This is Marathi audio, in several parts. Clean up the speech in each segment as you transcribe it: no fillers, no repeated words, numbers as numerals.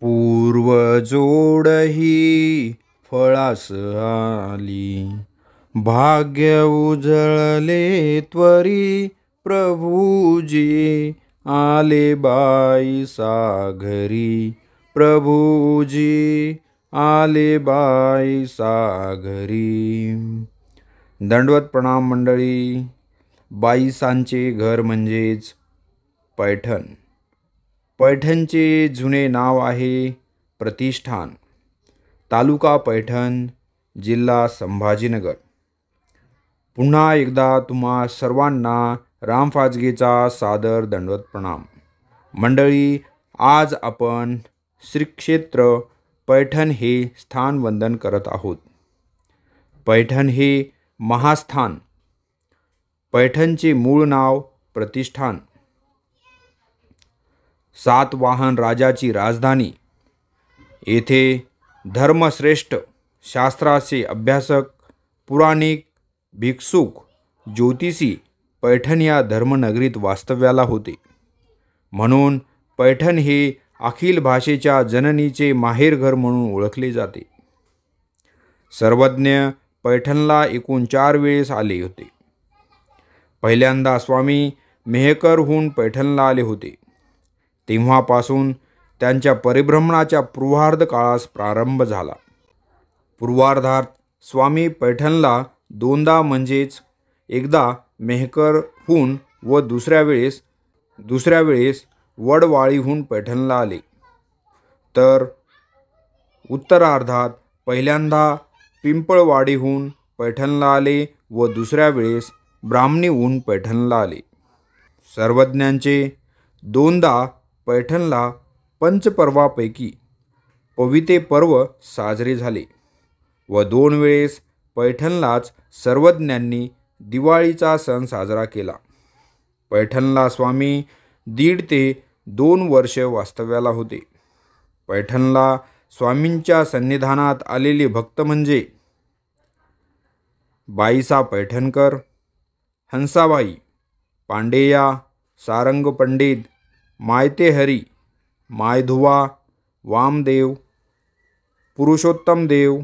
पूर्व जोडही फळास आली, भाग्य उजळले त्वरी प्रभूजी आले बाईसा घरी, प्रभूजी आले बाईसा घरी. दंडवत प्रणाम मंडळी. बाईसांचे घर म्हणजेच पैठण. पैठणचे जुने नाव आहे प्रतिष्ठान, तालुका पैठण, जिल्हा संभाजीनगर. पुन्हा एकदा तुम्हा सर्वांना रामफाजगेचा सादर दंडवत प्रणाम. मंडळी, आज आपण श्री क्षेत्र पैठण हे स्थान वंदन करत आहोत. पैठण हे महास्थान. पैठणचे मूळ नाव प्रतिष्ठान. सातवाहन राजाची राजधानी. येथे धर्मश्रेष्ठ, शास्त्राचे अभ्यासक, पुराणिक, भिक्षुक, ज्योतिषी पैठण या धर्मनगरीत वास्तव्याला होते. म्हणून पैठण हे अखिल भाषेच्या जननीचे माहेरघर म्हणून ओळखले जाते. सर्वज्ञ पैठणला एकूण 4 वेळेस आले होते. पहिल्यांदा स्वामी मेहकरहून पैठणला आले होते. तेव्हापासून त्यांच्या परिभ्रमणाच्या पूर्वार्ध काळास प्रारंभ झाला. पूर्वार्धात स्वामी पैठणला 2दा म्हणजेच एकदा मेहकरहून व दुसऱ्या वेळेस वडवाळीहून पैठणला आले. तर उत्तरार्धात पहिल्यांदा पिंपळवाडीहून पैठणला आले व दुसऱ्या वेळेस ब्राह्मणीहून पैठणला आले. सर्वज्ञांचे 2दा पैठणला पंचपर्वापैकी पविते पर्व साजरे झाले व 2 वेळेस पैठणलाच सर्वज्ञांनी दिवाळीचा सण साजरा केला. पैठणला स्वामी 1.5 ते 2 वर्ष वास्तव्याला होते. पैठणला स्वामींच्या सन्निधानात आलेले भक्त म्हणजे बाईसा पैठणकर, हंसाबाई, पांडेया, सारंग पंडित, मायतेहरी, मायधुवा, वामदेव, पुरुषोत्तम देव,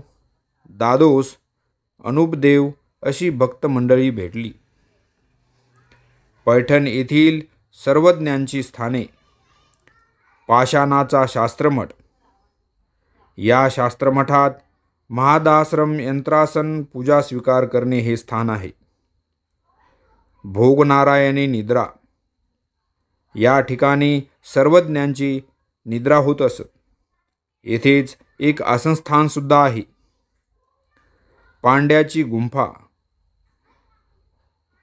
दादोस, अनुपदेव अशी भक्त मंडळी भेटली. पैठण येथील सर्वज्ञांची स्थाने. पाषाणाचा शास्त्रमठ. या शास्त्रमठात महादाश्रम यंत्रासन पूजा स्वीकार करणे हे स्थान आहे. भोगनारायणी निद्रा. या ठिकाणी सर्वज्ञांची निद्रा होत असत. येथेच एक आसनस्थान सुद्धा आहे. पांड्याची गुंफा.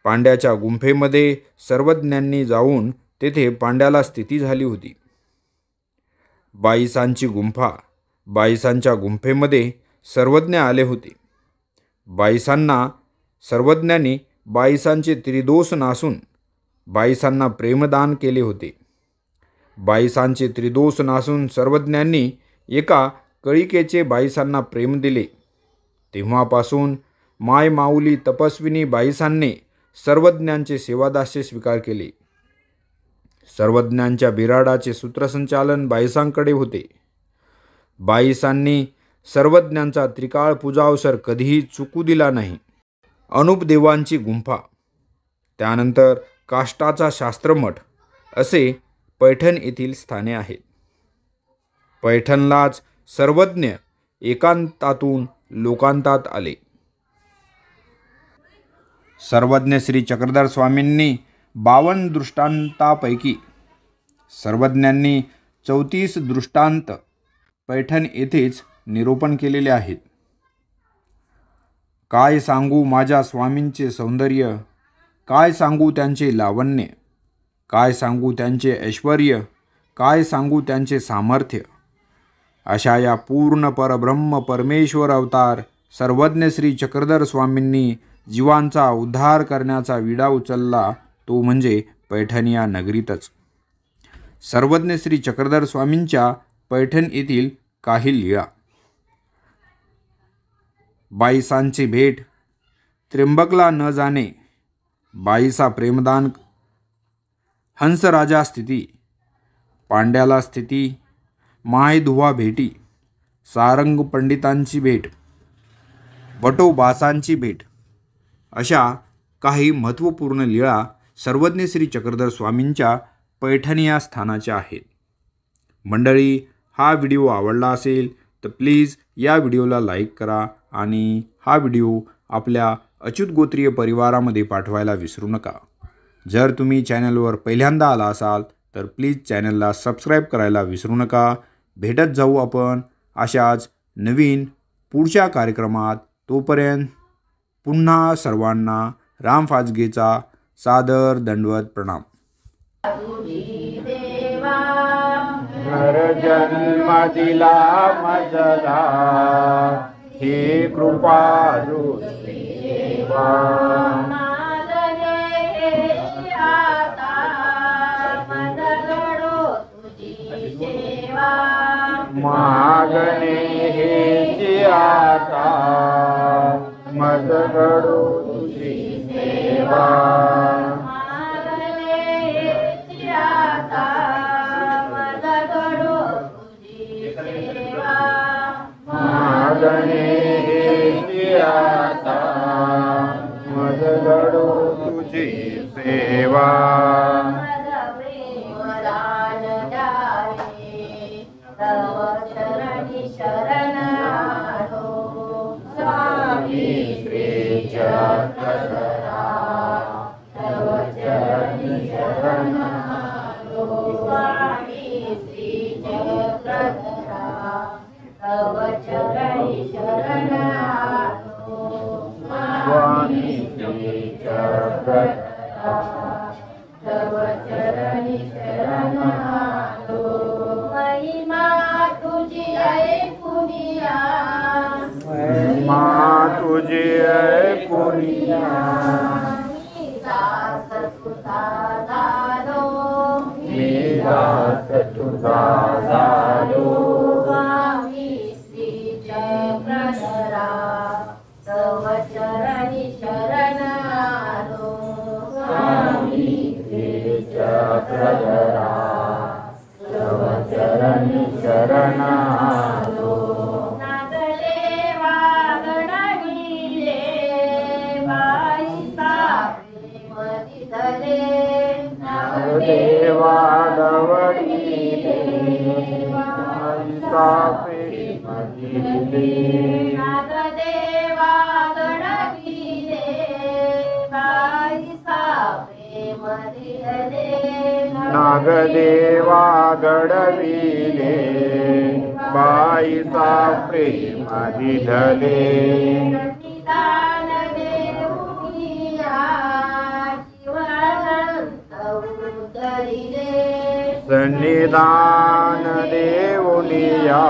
पांड्याच्या गुंफेमध्ये सर्वज्ञांनी जाऊन तेथे पांड्याला स्थिती झाली होती. बाईसांची गुंफा. बाईसांच्या गुंफेमध्ये सर्वज्ञ आले होते. बाईसांना सर्वज्ञांनी बाईसांचे त्रिदोष नासून बाईसांना प्रेमदान केले होते. बाईसांचे त्रिदोष नासून सर्वज्ञांनी एका कळिकेचे बाईसांना प्रेम दिले. तेव्हापासून माय माऊली तपस्विनी बाईसांनी सर्वज्ञांचे सेवादास्य स्वीकार केले. सर्वज्ञांच्या बिराडाचे सूत्रसंचालन बाईसांकडे होते. बाईसांनी सर्वज्ञांचा त्रिकाळ पूजावसर कधीही चुकू दिला नाही. अनुपदेवांची गुंफा. त्यानंतर काष्टाचा शास्त्रमठ असे पैठण येथील स्थाने आहेत. पैठणलाच सर्वज्ञ एकांतातून लोकांतात आले. सर्वज्ञ श्री चक्रधर स्वामींनी 52 दृष्टांतापैकी सर्वज्ञांनी 34 दृष्टांत पैठण येथेच निरूपण केलेले आहेत. काय सांगू माझ्या स्वामींचे सौंदर्य, काय सांगू त्यांचे लावण्य, काय सांगू त्यांचे ऐश्वर्य, काय सांगू त्यांचे सामर्थ्य. अशा या पूर्ण परब्रह्म परमेश्वर अवतार सर्वज्ञ श्री चक्रधर स्वामींनी जीवांचा उद्धार करण्याचा विडा उचलला, तो म्हणजे पैठण या नगरीतच. सर्वज्ञ श्री चक्रधर स्वामींच्या पैठण येथील काही लीळा. बाईसांची भेट. त्र्यंबकला न जाणे. बाईसा प्रेमदान. हंसराजा स्थिती. पांड्याला स्थिती. माय धुवा भेटी, सारंग पंडितांची भेट, वटोबासांची भेट अशा काही महत्त्वपूर्ण लीळा सर्वज्ञ श्री चक्रधर स्वामींच्या पैठणी या स्थानाच्या आहेत. मंडळी, हा व्हिडिओ आवडला असेल तर प्लीज या व्हिडिओला लाईक करा आणि हा व्हिडिओ आपल्या अच्युत गोत्रीय परिवारामध्ये पाठवायला विसरू नका. जर तुम्ही चॅनलवर पहिल्यांदा आला असाल तर प्लीज चॅनलला सबस्क्राईब करायला विसरू नका. भेटत जाऊ आपण अशाच नवीन पुढच्या कार्यक्रमात. तोपर्यंत पुन्हा सर्वांना राम फाजगेचा सादर दंडवत प्रणाम. नर जन्म दिला मजला, ही कृपा देवा. मागणे हेची आता, मज घडो तुझी सेवा. मागणे हेची आता, मज घडो तुझी सेवा. तुझी ऐकुनिया, मी दास तुझा झालो. स्वामी श्री चक्रधरा, तव चरणी शरण आलो. स्वामी श्री चक्रधरा, तव चरणी शरण आलो. देवा दवडीले, सापे मदिले. नागदेवा गडविले, बाई सापे मदिले. नागदेवा गडविले, बाई सापे मदिले. सन्निधान देऊनिया,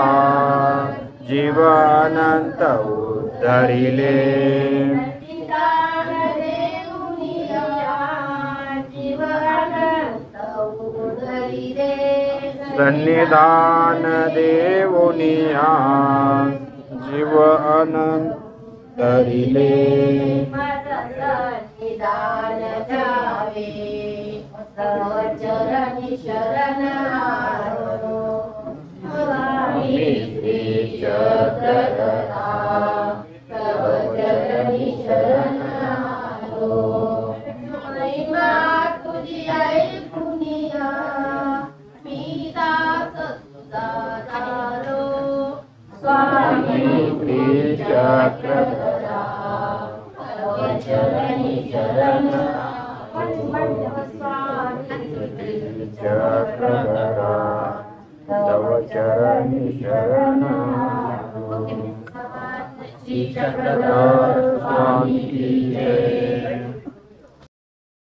जीव अनंत उद्धरिले. सन्निधान देऊनिया, जीव अनंत धरिले. सन्निधान जावे, तव चरणी शरण आलो. स्वामी श्री चक्रधरा, तव चरणी शरण आलो. महिमा तुझी ऐकुनिया, मी दास तुझा झालो. स्वामी श्री चक्रधरा, तव चरणी शरण चक्रधरा, तव चरणी शरण. श्री चक्रधर स्वामी की जय.